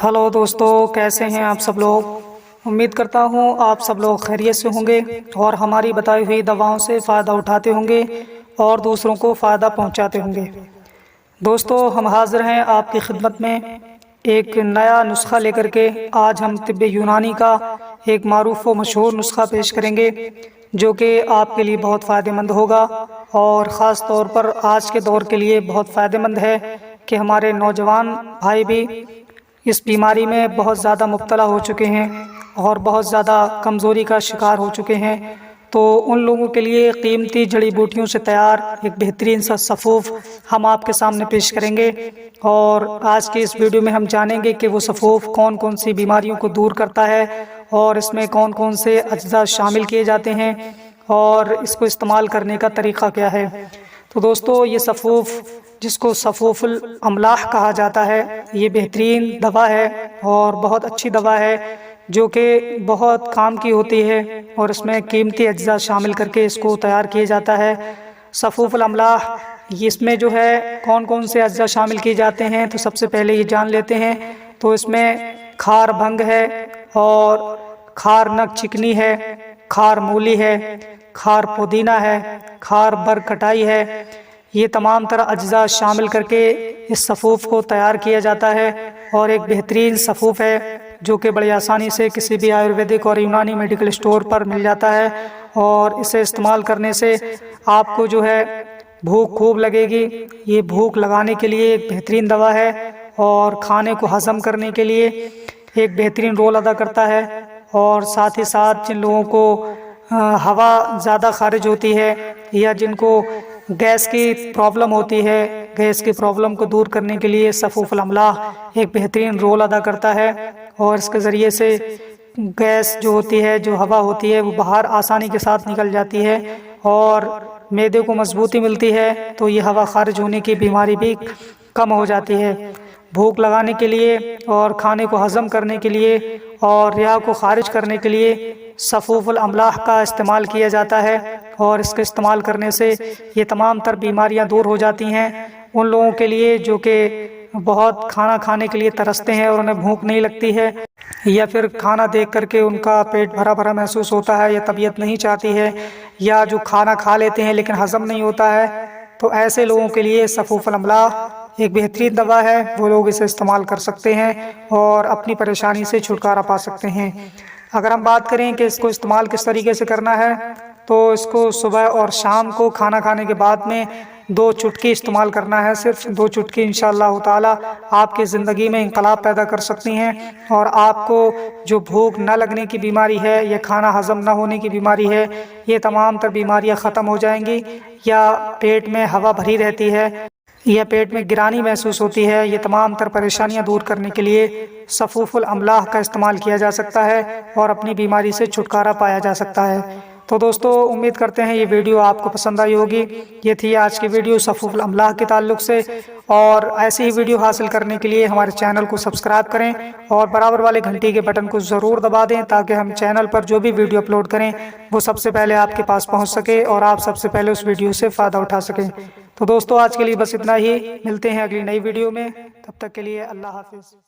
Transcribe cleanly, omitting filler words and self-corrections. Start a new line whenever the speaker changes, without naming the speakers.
Hello दोस्तों, कैसे हैं आप सब लोग। उम्मीद करता हूं आप सब लोग खैरियत से होंगे और हमारी बताई हुई दवाओं से फ़ायदा उठाते होंगे और दूसरों को फ़ायदा पहुंचाते होंगे। दोस्तों, हम हाज़िर हैं आपकी खिदमत में एक नया नुस्खा लेकर के। आज हम तिब्बे यूनानी का एक मारूफ व मशहूर नुस्खा पेश करेंगे जो कि आपके लिए बहुत फ़ायदेमंद होगा और ख़ास तौर पर आज के दौर के लिए बहुत फ़ायदेमंद है कि हमारे नौजवान भाई भी इस बीमारी में बहुत ज़्यादा मुब्तला हो चुके हैं और बहुत ज़्यादा कमज़ोरी का शिकार हो चुके हैं। तो उन लोगों के लिए कीमती जड़ी बूटियों से तैयार एक बेहतरीन सा सफ़ूफ़ हम आपके सामने पेश करेंगे और आज के इस वीडियो में हम जानेंगे कि वो सफ़ूफ़ कौन कौन सी बीमारियों को दूर करता है और इसमें कौन कौन से अज्जा शामिल किए जाते हैं और इसको इस्तेमाल करने का तरीक़ा क्या है। तो दोस्तों, ये सफ़ूफ़ जिसको सफ़ूफ़ुल अमलाह कहा जाता है, ये बेहतरीन दवा है और बहुत अच्छी दवा है जो कि बहुत काम की होती है और इसमें कीमती अज्जा शामिल करके इसको तैयार किया जाता है। सफ़ूफ़ुल अमलाह इसमें जो है कौन कौन से अज्जा शामिल किए जाते हैं, तो सबसे पहले ये जान लेते हैं। तो इसमें खार भंग है और खार नक चिकनी है, खार मूली है, खार पुदीना है, खार बरकटाई है। ये तमाम तरह अज्जा शामिल करके इस सफ़ूफ़ को तैयार किया जाता है और एक बेहतरीन सफ़ूफ़ है जो कि बड़ी आसानी से किसी भी आयुर्वेदिक और यूनानी मेडिकल स्टोर पर मिल जाता है और इसे इस्तेमाल करने से आपको जो है भूख खूब लगेगी। ये भूख लगाने के लिए एक बेहतरीन दवा है और खाने को हज़म करने के लिए एक बेहतरीन रोल अदा करता है। और साथ ही साथ जिन लोगों को हवा ज़्यादा खारिज होती है या जिनको गैस की प्रॉब्लम होती है, गैस की प्रॉब्लम को दूर करने के लिए सफ़ूफ़ुल अमलाह एक बेहतरीन रोल अदा करता है और इसके ज़रिए से गैस जो होती है, जो हवा होती है, वो बाहर आसानी के साथ निकल जाती है और मैदे को मजबूती मिलती है। तो ये हवा खारिज होने की बीमारी भी कम हो जाती है। भूख लगाने के लिए और खाने को हज़म करने के लिए और रिया को खारिज करने के लिए सफ़ूफ़ुल अमलाह का इस्तेमाल किया जाता है और इसके इस्तेमाल करने से ये तमाम तर बीमारियां दूर हो जाती हैं। उन लोगों के लिए जो कि बहुत खाना खाने के लिए तरसते हैं और उन्हें भूख नहीं लगती है या फिर खाना देख करके उनका पेट भरा भरा महसूस होता है या तबीयत नहीं चाहती है या जो खाना खा लेते हैं लेकिन हज़म नहीं होता है, तो ऐसे लोगों के लिए सफ़ूफ़ुल अमलाह एक बेहतरीन दवा है। वो लोग इसे इस्तेमाल कर सकते हैं और अपनी परेशानी से छुटकारा पा सकते हैं। अगर हम बात करें कि इसको इस्तेमाल किस तरीके से करना है, तो इसको सुबह और शाम को खाना खाने के बाद में 2 चुटकी इस्तेमाल करना है। सिर्फ 2 चुटकी इंशाअल्लाह ताला आपकी ज़िंदगी में इंकलाब पैदा कर सकती हैं और आपको जो भूख न लगने की बीमारी है या खाना हज़म न होने की बीमारी है, ये तमाम तर बीमारियां ख़त्म हो जाएंगी। या पेट में हवा भरी रहती है या पेट में गिरानी महसूस होती है, ये तमाम तर परेशानियां दूर करने के लिए सफ़ूफ़ुल अमलाह का इस्तेमाल किया जा सकता है और अपनी बीमारी से छुटकारा पाया जा सकता है। तो दोस्तों, उम्मीद करते हैं ये वीडियो आपको पसंद आई होगी। ये थी आज की वीडियो सफ़ूफ़ुल अमलाह के ताल्लुक़ से और ऐसी ही वीडियो हासिल करने के लिए हमारे चैनल को सब्सक्राइब करें और बराबर वाले घंटी के बटन को ज़रूर दबा दें ताकि हम चैनल पर जो भी वीडियो अपलोड करें वो सबसे पहले आपके पास पहुँच सके और आप सबसे पहले उस वीडियो से फ़ायदा उठा सकें। तो दोस्तों, आज के लिए बस इतना ही। मिलते हैं अगली नई वीडियो में, तब तक के लिए अल्लाह हाफ़िज़।